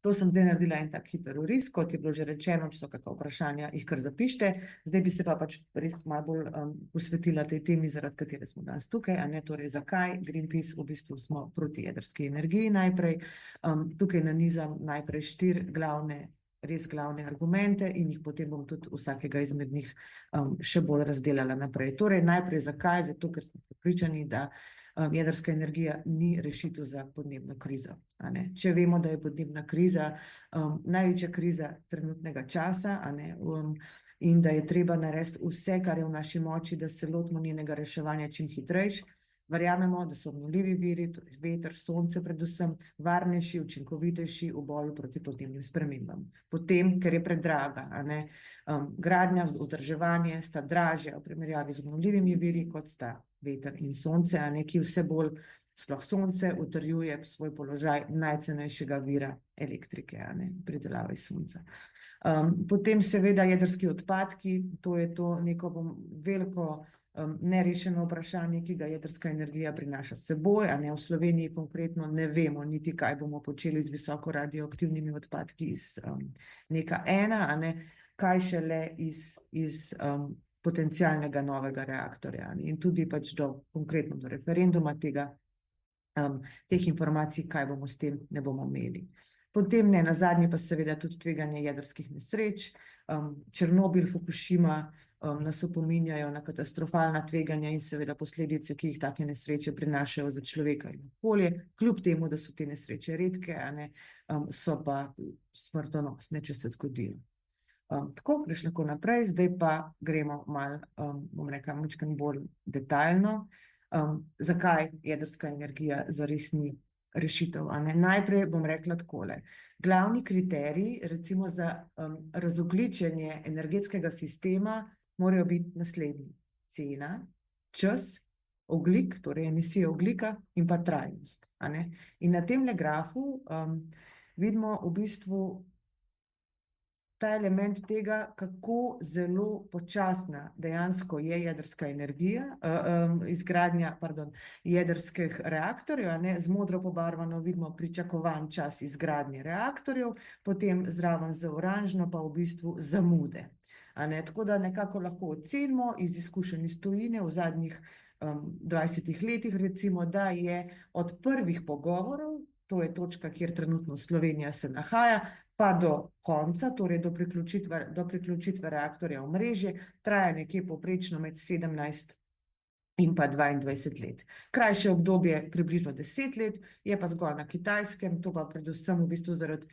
To sem zdaj naredila en tak hiter oris, kot je bilo že rečeno, če so kakšna vprašanja, jih kar zapište. Zdaj bi se pa pač res malo bolj posvetila tej temi, zaradi katere smo danes tukaj, a ne, torej zakaj Greenpeace v bistvu smo proti jedrski energiji najprej. Tukaj nanizam najprej 4 res glavne argumente in jih potem bom tudi vsakega izmed njih še bolj razdelala naprej. Torej najprej zakaj? Zato, ker smo prepričani, da jedrska energija ni rešitev za podnebno krizo. A ne? Če vemo, da je podnebna kriza največja kriza trenutnega časa, a ne? In da je treba narediti vse, kar je v naši moči, da se lotimo njenega reševanja čim hitrejše. Verjamemo, da so obnovljivi viri, torej veter, sonce predvsem, varnejši, učinkovitejši v boju proti podnebnim spremembam. Potem, ker je predraga, a ne, gradnja, vzdrževanje sta dražja v primerjavi z obnovljivimi viri, kot sta veter in sonce, a ne, ki vse bolj, sploh sonce, utrjuje svoj položaj najcenejšega vira elektrike, a ne, pridelave iz sonca. Potem seveda jedrski odpadki, to je to neko veliko nerešeno vprašanje, ki ga jedrska energija prinaša s seboj, a ne, v Sloveniji konkretno ne vemo niti, kaj bomo počeli z visoko radioaktivnimi odpadki iz NEK 1, a ne, kaj šele iz potencialnega novega reaktorja. In tudi pač konkretno do referenduma teh informacij, kaj bomo s tem, ne bomo imeli. Potem ne nazadnje pa seveda tudi tveganje jedrskih nesreč, Černobil, Fukušima, nas opominjajo na katastrofalna tveganja in seveda posledice, ki jih take nesreče prinašajo za človeka in okolje, kljub temu, da so te nesreče redke, a ne, so pa smrtonosne, če se zgodijo. Tako, greš lahko naprej, zdaj pa gremo malo, bom rekla, malo bolj detaljno, zakaj jedrska energija zares ni rešitev, a ne. Najprej bom rekla takole. Glavni kriterij, recimo za razogljičenje energetskega sistema, morajo biti naslednji: cena, čas, ogljik, torej emisije ogljika in pa trajnost, a ne. In na temle grafu vidimo v bistvu ta element tega, kako zelo počasna dejansko je jedrska energija, izgradnja, jedrskih reaktorjev, a ne, z modro pobarvano vidimo pričakovan čas izgradnje reaktorjev, potem zraven z oranžno pa v bistvu zamude. A ne, tako da nekako lahko ocenimo iz izkušenj iz tujine v zadnjih 20 letih, recimo, da je od prvih pogovorov, to je točka, kjer trenutno Slovenija se nahaja, pa do konca, torej do priključitve reaktorja v omrežje, traja nekje povprečno med 17 in pa 22 let. Krajše obdobje, približno 10 let, je pa zgolj na Kitajskem, to pa predvsem v bistvu zaradi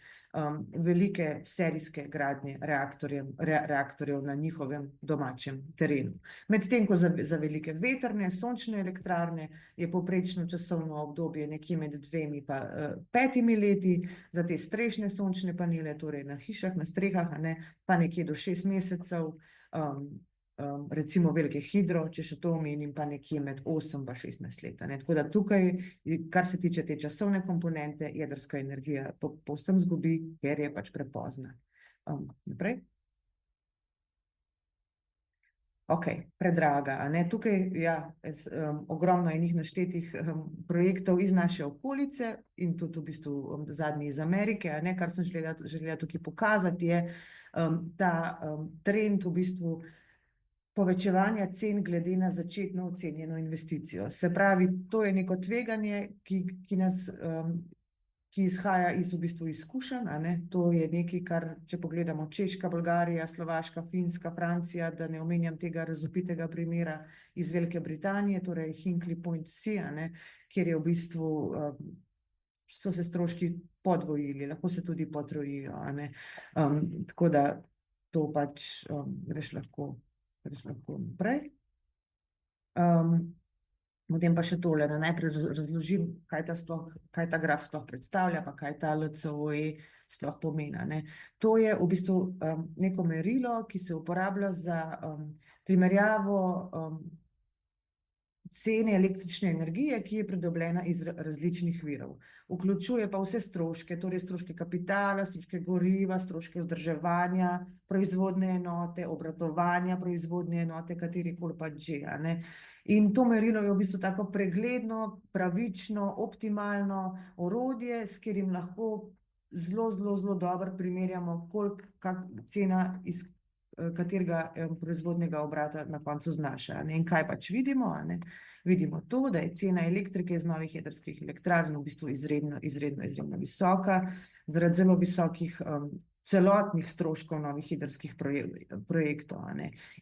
velike serijske gradnje reaktorjev na njihovem domačem terenu. Medtem ko za velike vetrne, sončne elektrarne je povprečno časovno obdobje nekje med 2 in pa 5 leti, za te strešne sončne panele, torej na hišah, na strehah, a ne, pa nekje do 6 mesecev, recimo velike hidro, če še to omenim, pa nekje med 8 pa 16 let, a ne. Tako da tukaj, kar se tiče te časovne komponente, jedrska energija povsem zgubi, ker je pač prepozna. Naprej. Okej, predraga, a ne. Tukaj, ja, ogromno enih naštetih projektov iz naše okolice in tudi v bistvu zadnji iz Amerike, a ne. Kar sem želela tukaj pokazati, je ta trend v bistvu povečevanja cen glede na začetno ocenjeno investicijo. Se pravi, to je neko tveganje, ki izhaja iz v bistvu izkušenj, a ne. To je nekaj, kar, če pogledamo, Češka, Bolgarija, Slovaška, Finska, Francija, da ne omenjam tega razvpitega primera iz Velike Britanije, torej Hinkley Point C, a ne, kjer je v bistvu so se stroški podvojili, lahko se tudi potrojijo, a ne. Tako da to pač greš lahko naprej. Potem pa še tole, da najprej razložim, kaj ta graf sploh predstavlja, pa kaj ta LCOE sploh pomeni, a ne. To je v bistvu neko merilo, ki se uporablja za primerjavo cene električne energije, ki je pridobljena iz različnih virov. Vključuje pa vse stroške, torej stroške kapitala, stroške goriva, stroške vzdrževanja, proizvodne enote, obratovanja proizvodne enote, katerikoli pač že, a ne. In to merilo je v bistvu tako pregledno, pravično, optimalno orodje, s katerim lahko zelo dobro primerjamo, cena iz katerega proizvodnega obrata na koncu znaša. In kaj pač vidimo? Vidimo to, da je cena elektrike iz novih jedrskih elektrarn v bistvu izredno visoka, zaradi zelo visokih celotnih stroškov novih jedrskih projektov.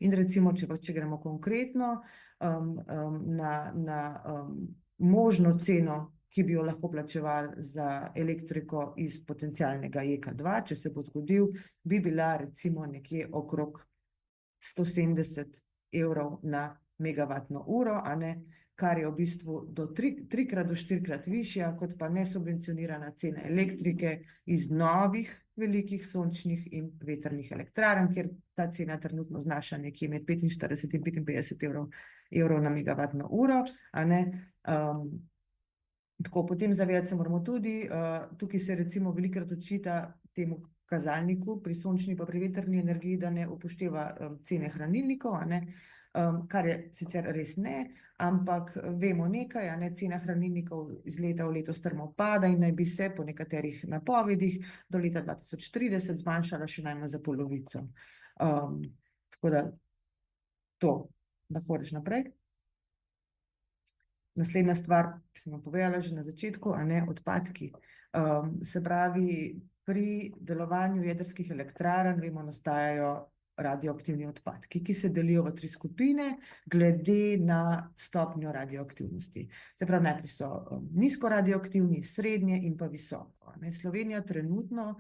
In recimo, če gremo konkretno na možno ceno, ki bi jo lahko plačevali za elektriko iz potencialnega JEK2, če se bo zgodil, bi bila recimo nekje okrog 170 evrov na megavatno uro, kar je v bistvu do 3-krat do 4-krat višja, kot pa nesubvencionirana cena elektrike iz novih velikih sončnih in vetrnih elektrarn, kjer ta cena trenutno znaša nekje med 45 in 55 evrov na megavatno uro. Tako, potem zavedati se moramo tudi, tukaj se recimo velikokrat očita temu kazalniku pri sončni pa pri vetrni energiji, da ne upošteva cene hranilnikov, kar je sicer res ne, ampak vemo nekaj, cena hranilnikov iz leta v leto strmo pada in naj bi se po nekaterih napovedih do leta 2030 zmanjšala še najmanj za polovico. Tako da to, lahko greš naprej. Naslednja stvar, ki sem vam povedala že na začetku, odpadki. Se pravi, pri delovanju jedrskih elektrarn, vemo, nastajajo radioaktivni odpadki, ki se delijo v 3 skupine, glede na stopnjo radioaktivnosti. Se pravi, najprej so nizko radioaktivni, srednje in pa visoko. Slovenija trenutno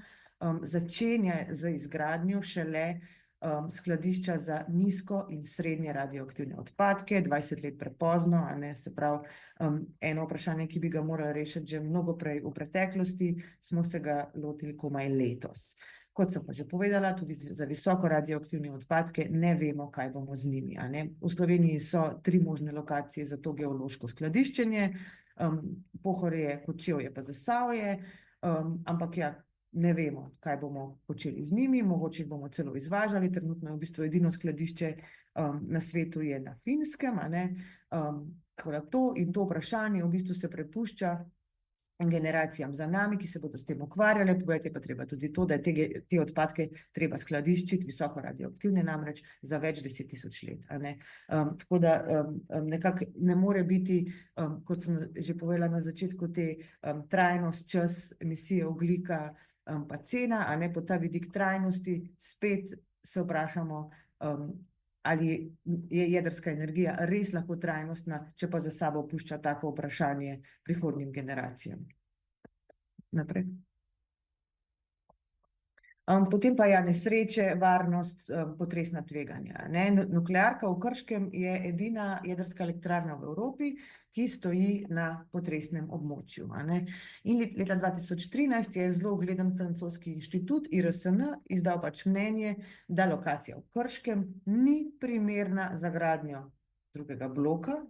začenja z izgradnjo šele skladišča za nizko in srednje radioaktivne odpadke, 20 let prepozno, se pravi, eno vprašanje, ki bi ga morali rešiti že mnogo prej v preteklosti, smo se ga lotili komaj letos. Kot sem pa že povedala, tudi za visoko radioaktivne odpadke ne vemo, kaj bomo z njimi. V Sloveniji so 3 možne lokacije za to geološko skladiščenje, Pohorje, Kočevje pa Zasavje, ampak ja, ne vemo, kaj bomo počeli z njimi, mogoče jih bomo celo izvažali, trenutno je v bistvu edino skladišče na svetu je na Finskem, tako da to in to vprašanje v bistvu se prepušča generacijam za nami, ki se bodo s tem ukvarjale, povedati pa treba tudi to, da je te odpadke treba skladiščiti, visoko radioaktivne namreč, za več 10.000 let. Tako da nekako ne more biti, kot sem že povedala na začetku, te trajnost, čas, emisije ogljika, pa cena, po ta vidik trajnosti, spet se vprašamo, ali je jedrska energija res lahko trajnostna, če pa za sabo pušča tako vprašanje prihodnjim generacijam. Naprej. Potem pa ja, nesreče, varnost, potresna tveganja. Nuklearka v Krškem je edina jedrska elektrarna v Evropi, ki stoji na potresnem območju. In leta 2013 je zelo ugleden francoski inštitut IRSN izdal pač mnenje, da lokacija v Krškem ni primerna za gradnjo drugega bloka,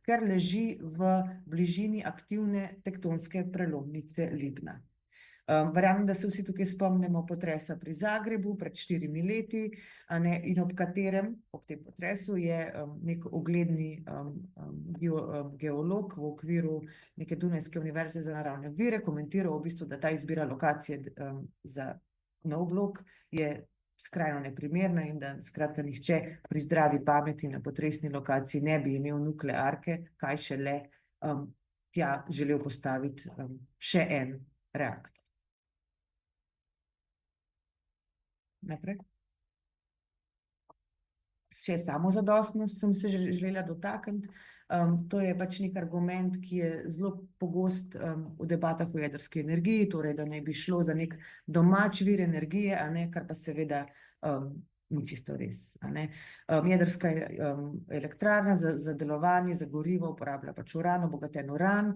ker leži v bližini aktivne tektonske prelomnice Libna. Verjamem, da se vsi tukaj spomnimo potresa pri Zagrebu pred 4 leti, in ob tem potresu je nek ugledni geolog v okviru neke Dunajske univerze za naravne vire komentiral v bistvu, da ta izbira lokacije za nov blok je skrajno neprimerna in da skratka nihče pri zdravi pameti na potresni lokaciji ne bi imel nuklearke, kaj šele tja želel postaviti še en reaktor. Naprej. Še samozadostnost sem se želela dotakniti. To je pač nek argument, ki je zelo pogost v debatah o jedrski energiji, torej da naj bi šlo za nek domač vir energije, kar pa seveda ni čisto res. Jedrska elektrarna za delovanje, za gorivo uporablja pač uran, obogaten uran,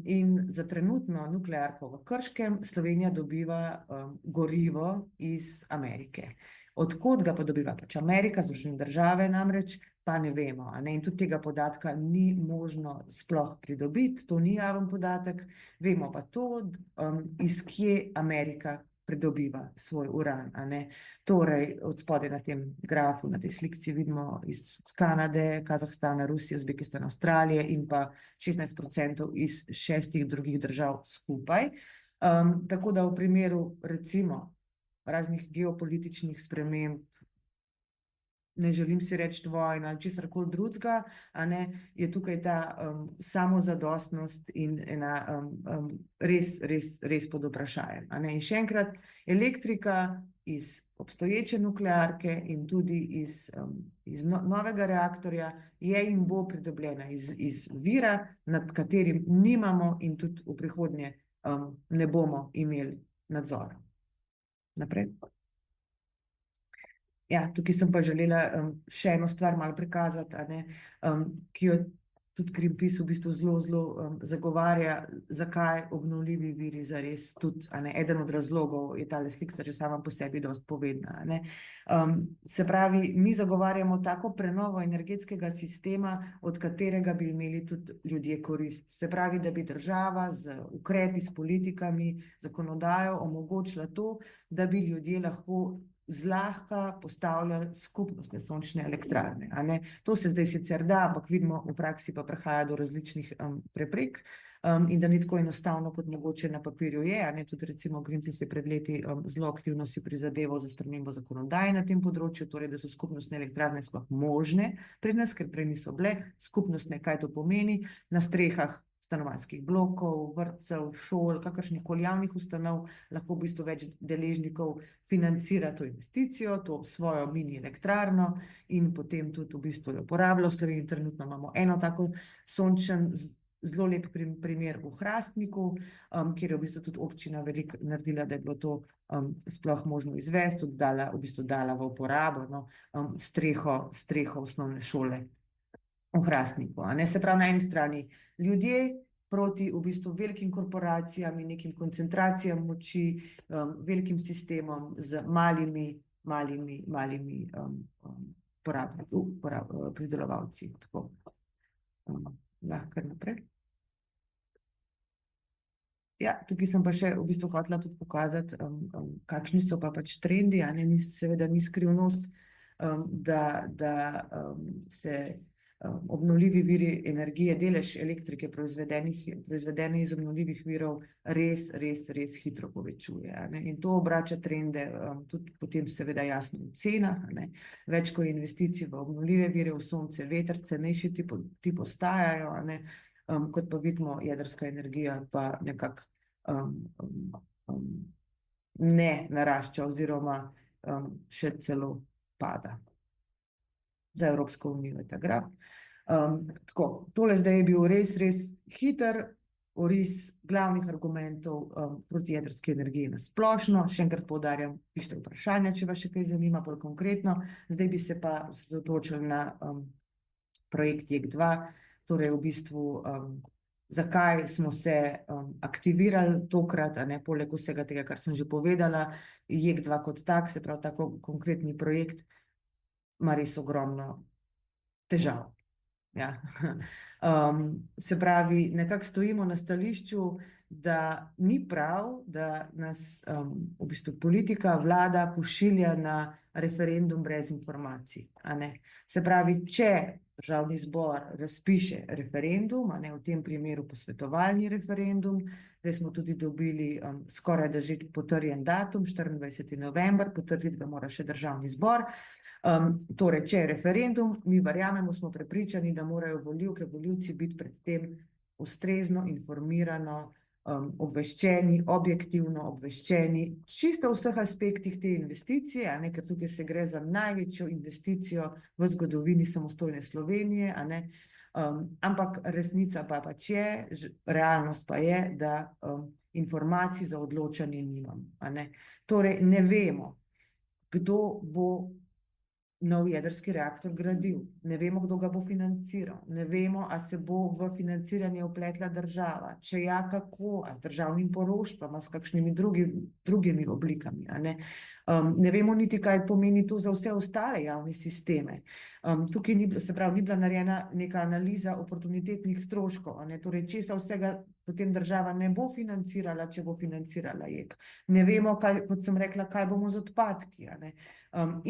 in za trenutno nuklearko v Krškem Slovenija dobiva gorivo iz Amerike. Od kod ga pa dobiva pač Amerika, Združene države namreč, pa ne vemo. In tudi tega podatka ni možno sploh pridobiti, to ni javen podatek, vemo pa to, iz kje Amerika pridobiva svoj uran. Torej, od spodaj na tem grafu, na tej slikci vidimo iz Kanade, Kazahstana, Rusije, Uzbekistana, Avstralije in pa 16% iz 6 drugih držav skupaj. Tako da v primeru recimo raznih geopolitičnih sprememb, ne želim si reči vojn ali česarkoli drugega, a ne, je tukaj ta samozadostnost in ena res pod vprašajem, a ne. In še enkrat, elektrika iz obstoječe nuklearke in tudi iz novega reaktorja je in bo pridobljena iz vira, nad katerim nimamo in tudi v prihodnje ne bomo imeli nadzora. Naprej. Ja, tukaj sem pa želela še eno stvar malo prikazati, a ne, ki jo tudi Greenpeace v bistvu zelo zagovarja, zakaj obnovljivi viri zares tudi, a ne, eden od razlogov je tale slika že sama po sebi dosti povedna, a ne. Se pravi, mi zagovarjamo tako prenovo energetskega sistema, od katerega bi imeli tudi ljudje korist. Se pravi, da bi država z ukrepi, s politikami, zakonodajo omogočila to, da bi ljudje lahko zlahka postavljali skupnostne sončne elektrarne, a ne. To se zdaj sicer da, ampak vidimo, v praksi pa prihaja do različnih preprek in da ni tako enostavno, kot mogoče na papirju je, a ne. Tudi recimo Greenpeace je pred leti zelo aktivno si prizadeval za spremembo zakonodaje na tem področju, torej da so skupnostne elektrarne sploh možne pri nas, ker prej niso bile skupnostne. Kaj to pomeni? Na strehah stanovanjskih blokov, vrtcev, šol, kakršnihkoli javnih ustanov lahko v bistvu več deležnikov financira to investicijo, to svojo mini elektrarno in potem tudi v bistvu jo uporablja. V Sloveniji trenutno imamo eno tako sončen, zelo lep primer v Hrastniku, kjer je v bistvu tudi občina veliko naredila, da je bilo to sploh možno izvesti, tudi dala v uporabo, no, streho osnovne šole v Hrastniku, a ne. Se pravi, na eni strani ljudje proti v bistvu velikim korporacijam in nekim koncentracijam moči, velikim sistemom z malimi pridelovalci, tako. Lahko kar naprej. Ja, tukaj sem pa še v bistvu hotela tudi pokazati, kakšni so pa pač trendi, a ne. Seveda ni skrivnost, da se obnovljivi viri energije, delež elektrike proizvedene iz obnovljivih virov res hitro povečuje, a ne. In to obrača trende, tudi potem seveda jasno v cenah, a ne. Več ko je investicij v obnovljive vire, v sonce, veter, cenejši ti postajajo, a ne. Kot pa vidimo, jedrska energija pa nekako ne narašča oziroma še celo pada. Za Evropsko unijo je ta graf. Tako, tole zdaj je bil res hiter oris glavnih argumentov proti jedrski energiji na splošno. Še enkrat poudarjam, pišite vprašanja, če vas še kaj zanima bolj konkretno. Zdaj bi se pa osredotočili na projekt JEK2, torej v bistvu zakaj smo se aktivirali tokrat, a ne, poleg vsega tega, kar sem že povedala. JEK2 kot tak, se pravi tako konkretni projekt, ima res ogromno težav. Ja. Se pravi, nekako stojimo na stališču, da ni prav, da nas v bistvu politika, vlada pošilja na referendum brez informacij, a ne. Se pravi, če Državni zbor razpiše referendum, a ne, v tem primeru posvetovalni referendum, zdaj smo tudi dobili skorajda že potrjen datum, 24. november, potrditi ga mora še Državni zbor. Torej, če je referendum, mi verjamemo, smo prepričani, da morajo volivke, volivci biti pred tem ustrezno, informirano, obveščeni, objektivno obveščeni, čisto v vseh aspektih te investicije, a ne, ker tukaj se gre za največjo investicijo v zgodovini samostojne Slovenije, a ne. Ampak resnica pa pač je, realnost pa je, da informacij za odločanje nimam, a ne. Torej, ne vemo, kdo bo nov jedrski reaktor gradil, ne vemo, kdo ga bo financiral, ne vemo, a se bo v financiranje vpletla država, če ja, kako, a z državnim poroštvom, a s kakšnimi drugimi oblikami, a ne. Ne vemo niti, kaj pomeni to za vse ostale javne sisteme. Tukaj ni bilo, se pravi, ni bila narejena neka analiza oportunitetnih stroškov, a ne, torej česa vsega potem država ne bo financirala, če bo financirala JEK. Ne vemo, kaj, kot sem rekla, kaj bomo z odpadki, a ne.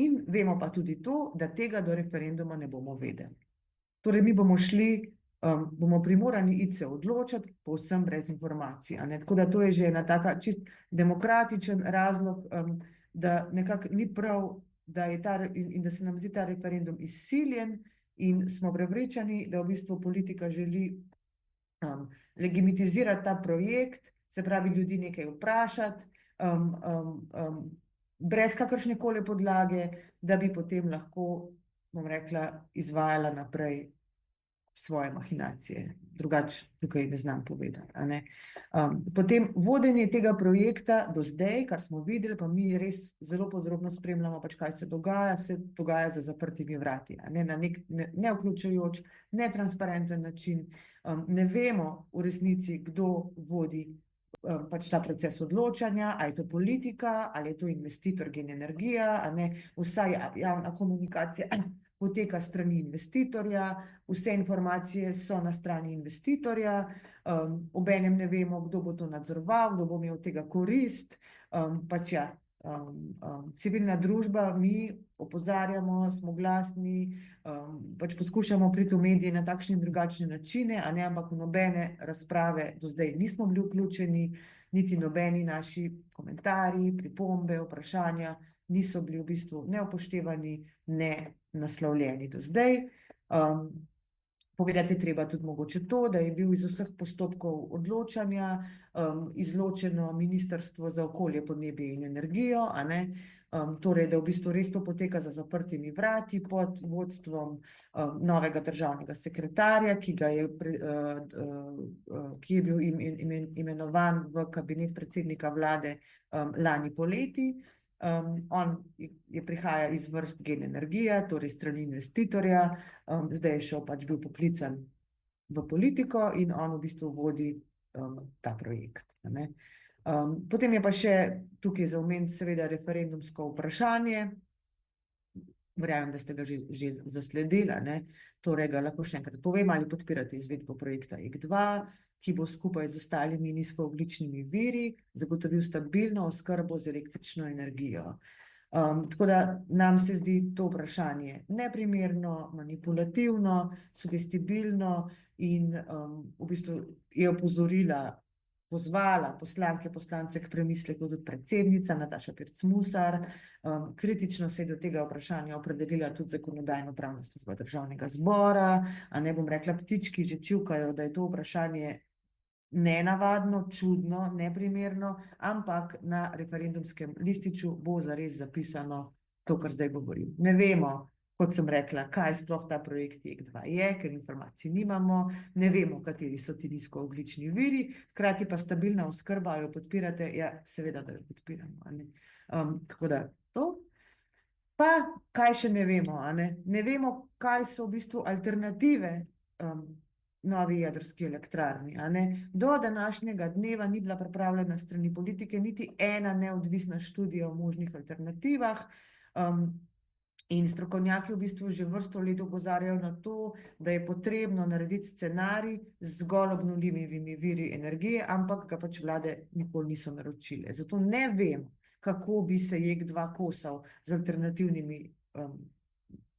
In vemo pa tudi to, da tega do referenduma ne bomo vedeli. Torej, mi bomo šli bomo primorani iti se odločati povsem brez informacij, a ne. Tako da to je že ena taka čist demokratičen razlog, da nekako ni prav, da je in da se nam zdi ta referendum izsiljen in smo prepričani, da v bistvu politika želi legitimizirati ta projekt, se pravi ljudi nekaj vprašati, brez kakršnekoli podlage, da bi potem lahko, bom rekla, izvajala naprej svoje mahinacije. Drugače tukaj ne znam povedati, a ne. Potem vodenje tega projekta do zdaj, kar smo videli, pa mi res zelo podrobno spremljamo, pač kaj se dogaja za zaprtimi vrati, a ne, na nek nevključujoč, netransparenten način. Ne vemo v resnici, kdo vodi pač ta proces odločanja, ali je to politika, ali je to investitor Gen energija, a ne, vsa javna komunikacija poteka strani investitorja, vse informacije so na strani investitorja, obenem ne vemo, kdo bo to nadzoroval, kdo bo imel od tega korist, pač ja, civilna družba, mi opozarjamo, smo glasni, pač poskušamo priti v medije na takšne in drugačne načine, a ne, ampak v nobene razprave do zdaj nismo bili vključeni, niti nobeni naši komentarji, pripombe, vprašanja niso bili v bistvu ne upoštevani, ne naslovljeni do zdaj. Povedati je treba tudi mogoče to, da je bil iz vseh postopkov odločanja izločeno Ministrstvo za okolje, podnebje in energijo, a ne, torej, da v bistvu res to poteka za zaprtimi vrati pod vodstvom novega državnega sekretarja, ki je bil imenovan v kabinet predsednika vlade lani poleti. On prihaja iz vrst Gen energija, torej strani investitorja, zdaj je šel pač bil poklican v politiko in on v bistvu vodi ta projekt, a ne. Potem je pa še tukaj za omeniti seveda referendumsko vprašanje, verjamem, da ste ga že zasledili, a ne, torej ga lahko še enkrat povem, ali podpirate izvedbo projekta JEK2, ki bo skupaj z ostalimi nizkoogljičnimi viri zagotovil stabilno oskrbo z električno energijo. Tako da nam se zdi to vprašanje neprimerno, manipulativno, sugestibilno in v bistvu je pozvala poslanke, poslance k premisleku tudi predsednica Nataša Pirc Musar, kritično se je do tega vprašanja opredelila tudi Zakonodajno-pravna služba Državnega zbora, a ne, bom rekla, ptički že čivkajo, da je to vprašanje nenavadno, čudno, neprimerno, ampak na referendumskem lističu bo zares zapisano to, kar zdaj govorim. Ne vemo, kot sem rekla, kaj sploh ta projekt JEK2 je, ker informacij nimamo, ne vemo, kateri so ti nizkoogljični viri, hkrati pa stabilna oskrba, jo podpirate, ja, seveda, da jo podpiramo, a ne. Tako da to. Pa, kaj še ne vemo, a ne? Ne vemo, kaj so v bistvu alternative novi jedrski elektrarni, a ne. Do današnjega dneva ni bila pripravljena strani politike niti ena neodvisna študija o možnih alternativah, in strokovnjaki v bistvu že vrsto let opozarjajo na to, da je potrebno narediti scenarij z zgolj obnovljivimi viri energije, ampak ga pač vlade nikoli niso naročile. Zato ne vem, kako bi se JEK2 kosal z alternativnimi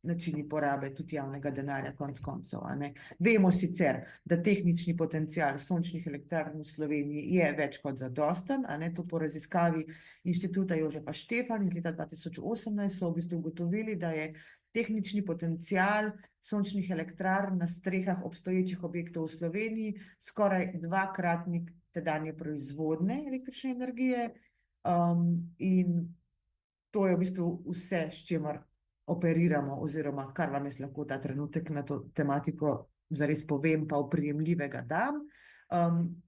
načini porabe tudi javnega denarja konec koncev, a ne. Vemo sicer, da tehnični potencial sončnih elektrarn v Sloveniji je več kot zadosten, a ne, to po raziskavi Inštituta Jožefa Stefan iz leta 2018 so v bistvu ugotovili, da je tehnični potencial sončnih elektrarn na strehah obstoječih objektov v Sloveniji skoraj dvakratnik tedanje proizvodne električne energije, in to je v bistvu vse, s čimer operiramo, oziroma kar vam jaz lahko ta trenutek na to tematiko zares povem, pa oprijemljivega dam.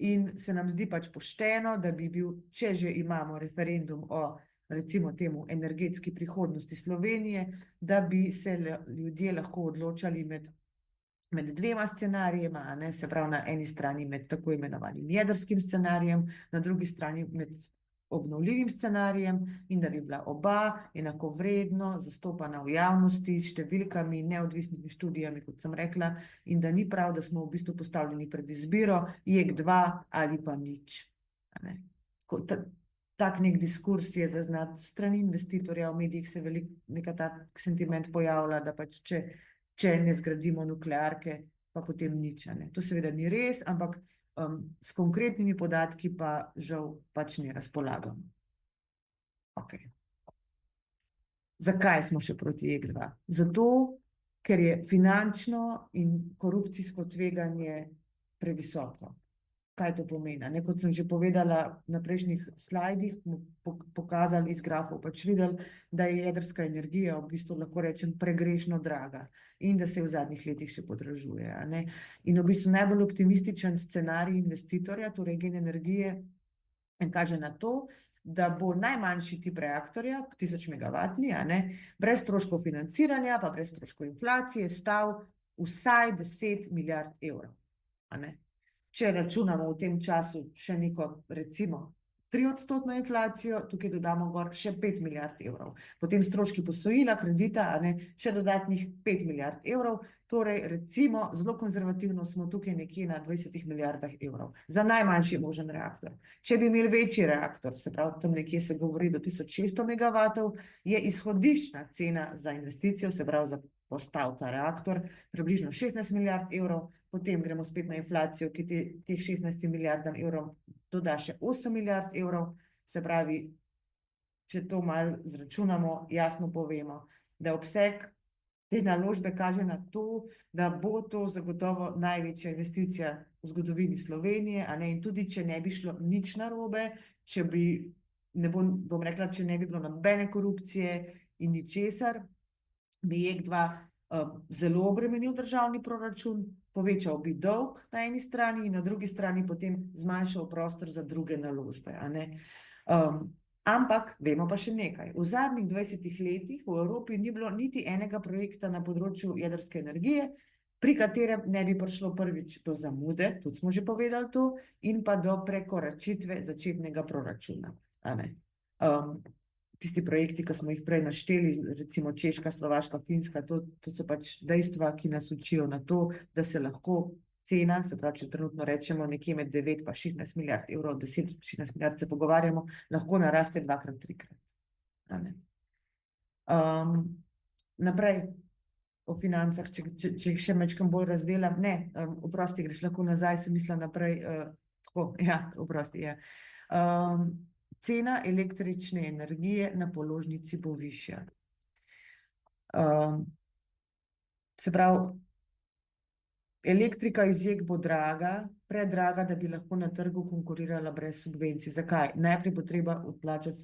In se nam zdi pač pošteno, da bi bil, če že imamo referendum o, recimo temu, energetski prihodnosti Slovenije, da bi se ljudje lahko odločali med dvema scenarijema, a ne, se pravi na eni strani med tako imenovanim jedrskim scenarijem, na drugi strani med obnovljivim scenarijem in da bi bila oba enakovredno zastopana v javnosti s številkami, neodvisnimi študijami, kot sem rekla, in da ni prav, da smo v bistvu postavljeni pred izbiro JEK2 ali pa nič, a ne. Tak nek diskurs je zaznat strani investitorja, v medijih se veliko neka tak sentiment pojavlja, da pač če ne zgradimo nuklearke, pa potem nič, a ne. To seveda ni res, ampak s konkretnimi podatki pa žal pač ne razpolagamo. Okej. Zakaj smo še proti JEK2? Zato, ker je finančno in korupcijsko tveganje previsoko. Kaj to pomeni? Ne, kot sem že povedala na prejšnjih slajdih, pokazali iz grafov, pač videli, da je jedrska energija v bistvu, lahko rečem, pregrešno draga in da se v zadnjih letih še podražuje, a ne. In v bistvu najbolj optimističen scenarij investitorja, torej Gen energije, kaže na to, da bo najmanjši tip reaktorja, 1000 megavatni, a ne, brez stroškov financiranja, pa brez stroškov inflacije, stal vsaj 10 milijard evrov, a ne. Če računamo v tem času še neko, recimo, 3% inflacijo, tukaj dodamo gor še 5 milijard evrov. Potem stroški posojila, kredita, a ne, še dodatnih 5 milijard evrov, torej recimo zelo konzervativno smo tukaj nekje na 20 milijardah evrov za najmanjši možen reaktor. Če bi imeli večji reaktor, se pravi, tam nekje se govori do 1600 megavatov, je izhodiščna cena za investicijo, se pravi, za postav ta reaktor, približno 16 milijard evrov, potem gremo spet na inflacijo, ki teh 16 milijardam evrov doda še 8 milijard evrov, se pravi, če to malo zračunamo, jasno povemo, da obseg te naložbe kaže na to, da bo to zagotovo največja investicija v zgodovini Slovenije, a ne, in tudi če ne bi šlo nič narobe, če bi, bom rekla, če ne bi bilo nobene korupcije in ničesar, bi JEK2 zelo obremenil državni proračun, povečal bi dolg na eni strani in na drugi strani potem zmanjšal prostor za druge naložbe, a ne. Ampak vemo pa še nekaj. V zadnjih 20 letih v Evropi ni bilo niti enega projekta na področju jedrske energije, pri katerem ne bi prišlo prvič do zamude, tudi smo že povedali to, in pa do prekoračitve začetnega proračuna, a ne. Tisti projekti, ki smo jih prej našteli, recimo Češka, Slovaška, Finska, to so pač dejstva, ki nas učijo na to, da se lahko cena, se pravi, če trenutno rečemo nekje med 9 pa 16 milijard evrov, 10-16 milijard se pogovarjamo, lahko naraste 2-krat, 3-krat. A ne. Naprej o financah, če jih še majčkeno bolj razdelam, ne, oprosti, greš lahko nazaj, sem mislila naprej, tako, ja, oprosti, ja. Cena električne energije na položnici bo višja. Se pravi, elektrika iz JEK bo draga, predraga, da bi lahko na trgu konkurirala brez subvencij. Zakaj? Najprej bo treba odplačati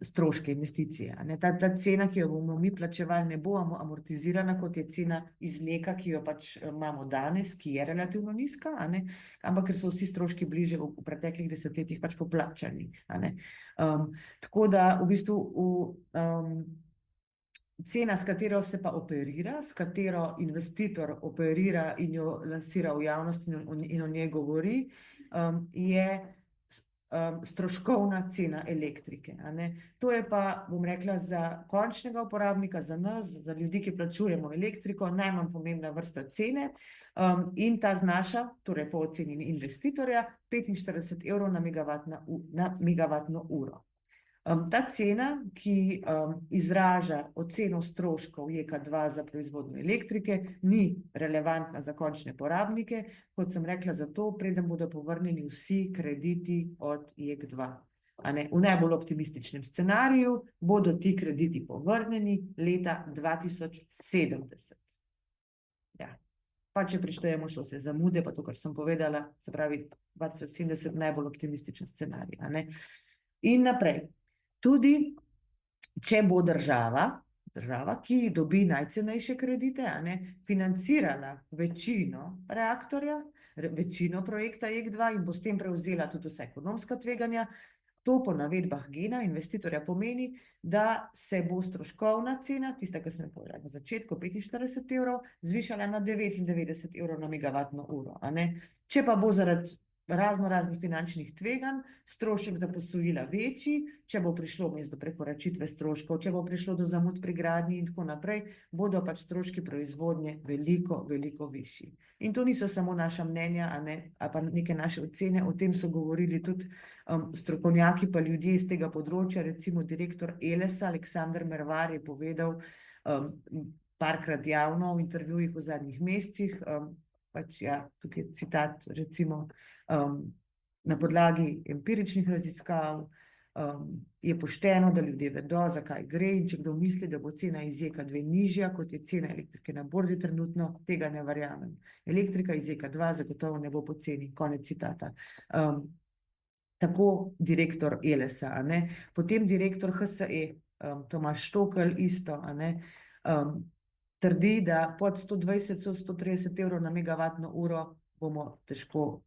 stroške investicije, a ne. Ta cena, ki jo bomo mi plačevali, ne bo amortizirana, kot je cena iz NEK-a, ki jo pač imamo danes, ki je relativno nizka, a ne, ampak ker so vsi stroški bliže v preteklih desetletjih pač poplačani, a ne. Tako da v bistvu cena, s katero se pa operira, s katero investitor operira in jo lansira v javnost in o njej govori, je stroškovna cena elektrike, a ne. To je pa, bom rekla, za končnega uporabnika, za nas, za ljudi, ki plačujemo elektriko, najmanj pomembna vrsta cene, in ta znaša, torej po oceni investitorja, 45 evrov na megavatno uro. Ta cena, ki izraža oceno stroškov JEK2 za proizvodnjo elektrike, ni relevantna za končne porabnike, kot sem rekla, zato preden bodo povrnjeni vsi krediti od JEK2. A ne, v najbolj optimističnem scenariju bodo ti krediti povrnjeni leta 2070. Ja. Pa če prištejemo še vse zamude, pa to, kar sem povedala, se pravi 2070 najbolj optimističen scenarij, a ne. In naprej. Tudi, če bo država, ki dobi najcenejše kredite, a ne, financirala večino reaktorja, večino projekta JEK2 in bo s tem prevzela tudi vsa ekonomska tveganja, to po navedbah Gena, investitorja, pomeni, da se bo stroškovna cena, tista, ki sem jo povedala na začetku, 45 evrov, zvišala na 99 evrov na megavatno uro, a ne. Če pa bo zaradi raznih finančnih tveganj strošek za posojila večji, če bo prišlo vmes do prekoračitve stroškov, če bo prišlo do zamud pri gradnji in tako naprej, bodo pač stroški proizvodnje veliko, veliko višji. In to niso samo naša mnenja, a ne, ali pa neke naše ocene, o tem so govorili tudi strokovnjaki pa ljudje iz tega področja, recimo direktor Elesa, Aleksander Mervar, je povedal, parkrat javno v intervjujih v zadnjih mesecih, pač ja, tukaj je citat, recimo, na podlagi empiričnih raziskav, je pošteno, da ljudje vedo, zakaj gre, in če kdo misli, da bo cena iz JEK2 nižja, kot je cena elektrike na borzi trenutno, tega ne verjamem. Elektrika iz JEK2 zagotovo ne bo poceni, konec citata. Tako direktor Elesa, a ne. Potem direktor HSE, Tomaž Štokl, isto, a ne, trdi, da pod 120, 130 evrov na megavatno uro bomo težko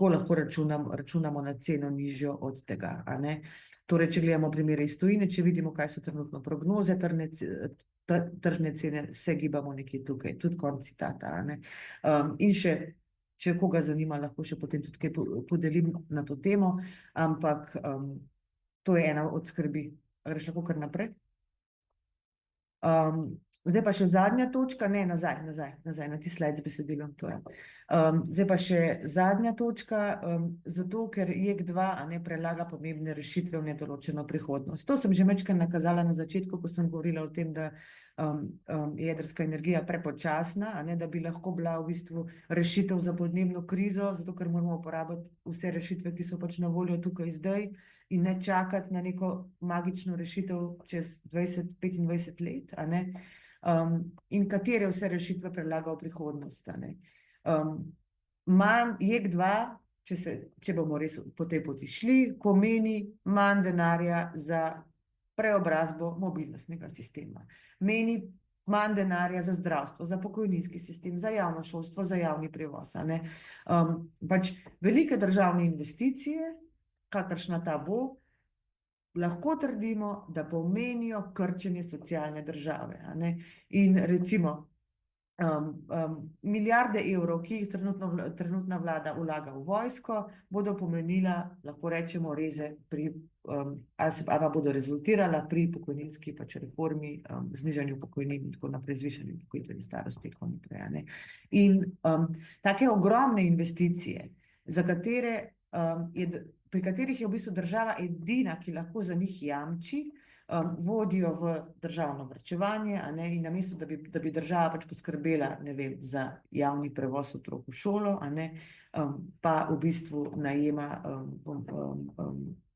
lahko računamo na ceno nižjo od tega, a ne. Torej, če gledamo primere iz tujine, če vidimo, kaj so trenutno prognoze, tržne cene, se gibamo nekje tukaj, tudi konec citata, a ne. In še, če koga zanima, lahko še potem tudi kaj podelim na to temo, ampak to je ena od skrbi. A greš lahko kar naprej? Zdaj pa še zadnja točka, ne, nazaj, na ti slajd z besedilom, to je. Zdaj pa še zadnja točka, zato ker JEK2, a ne, prelaga pomembne rešitve v nedoločeno prihodnost. To sem že majčkeno nakazala na začetku, ko sem govorila o tem, da je jedrska energija prepočasna, a ne, da bi lahko bila v bistvu rešitev za podnebno krizo, zato ker moramo uporabiti vse rešitve, ki so pač na voljo tukaj zdaj, in ne čakati na neko magično rešitev čez 20-25 let, a ne. In katere vse rešitve prelaga v prihodnost, a ne. Manj JEK2, če bomo res po tej poti šli, pomeni manj denarja za preobrazbo mobilnostnega sistema. Meni manj denarja za zdravstvo, za pokojninski sistem, za javno šolstvo, za javni prevoz, a ne. Pač velike državne investicije, kakršna ta bo, lahko trdimo, da pomenijo krčenje socialne države, a ne. In recimo, milijarde evrov, ki jih trenutna vlada vlaga v vojsko, bodo pomenila, lahko rečemo, reze pri, ali pa bodo rezultirala pri pokojninski pač reformi, znižanju pokojnin in tako naprej, zvišanju upokojitvene starosti in tako naprej, a ne. In take ogromne investicije, za katere pri katerih je v bistvu država edina, ki lahko za njih jamči, vodijo v državno varčevanje, a ne, in namesto, da bi država pač poskrbela, ne vem, za javni prevoz otrok v šolo, a ne, pa v bistvu najema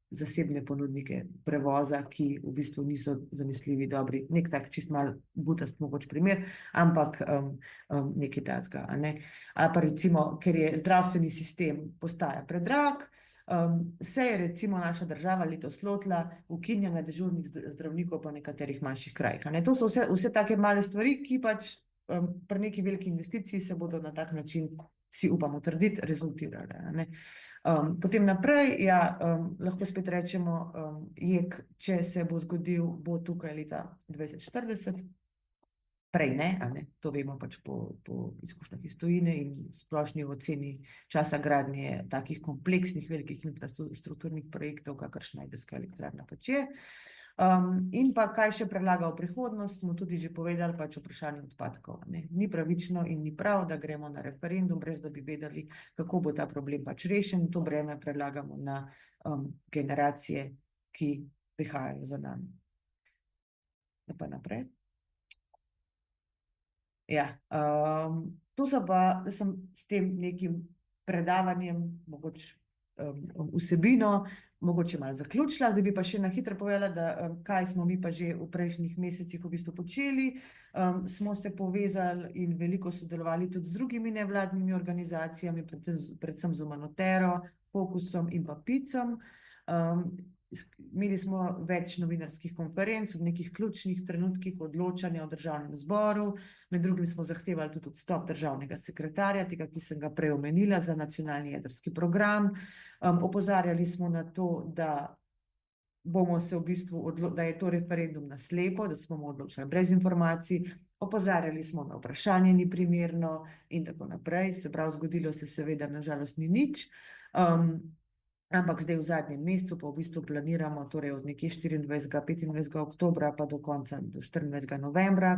zasebne ponudnike prevoza, ki v bistvu niso zanesljivi, dobri. Nek tak čist malo butast mogoč primer, ampak nekaj takega, a ne. Ali pa recimo, ker je zdravstveni sistem postaja predrag, se je recimo naša država letos lotila ukinjanja dežurnih zdravnikov po nekaterih manjših krajih, a ne. To so vse take male stvari, ki pač pri neki veliki investiciji se bodo na tak način, si upamo trditi, rezultirale, a ne. Potem naprej, ja, lahko spet rečemo, JEK, če se bo zgodil, bo tukaj leta 2040, prej ne, a ne, to vemo pač po izkušnjah iz tujine in splošni oceni časa gradnje takih kompleksnih velikih infrastrukturnih projektov, kakršna jedrska elektrarna pač je. In pa kaj še prelaga v prihodnost, smo tudi že povedali, pač vprašanje odpadkov, a ne. Ni pravično in ni prav, da gremo na referendum, brez da bi vedeli, kako bo ta problem pač rešen, to breme prelagamo na generacije, ki prihajajo za nami. Pa naprej. Ja, to so pa, da sem s tem nekim predavanjem, mogoče vsebino, mogoče malo zaključila, zdaj bi pa še na hitro povedala, da kaj smo mi pa že v prejšnjih mesecih v bistvu počeli. Smo se povezali in veliko sodelovali tudi z drugimi nevladnimi organizacijami, predvsem z Umanotero, Fokusom in pa PIC-om. Imeli smo več novinarskih konferenc v nekih ključnih trenutkih odločanja v državnem zboru, med drugim smo zahtevali tudi odstop državnega sekretarja, tega, ki sem ga prej omenila, za nacionalni jedrski program. Opozarjali smo na to, da bomo se v bistvu da je to referendum na slepo, da se bomo odločali brez informacij, opozarjali smo na vprašanje ni primerno in tako naprej, se pravi, zgodilo se seveda na žalost ni nič. Ampak zdaj v zadnjem mesecu pa v bistvu planiramo, torej od nekje 24. 25. oktobra pa do konca, do 24. novembra,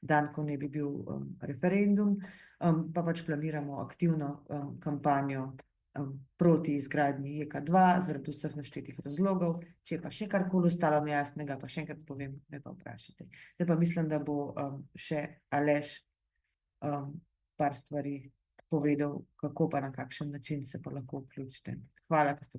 dan, ko naj bi bil referendum, pa pač planiramo aktivno kampanjo proti izgradnji JEK2 zaradi vseh naštetih razlogov. Če je pa še karkoli ostalo nejasnega, pa še enkrat povem, me pa vprašajte. Zdaj pa mislim, da bo še Aleš par stvari povedal, kako pa na kakšen način se pa lahko vključite. Hvala, ko ste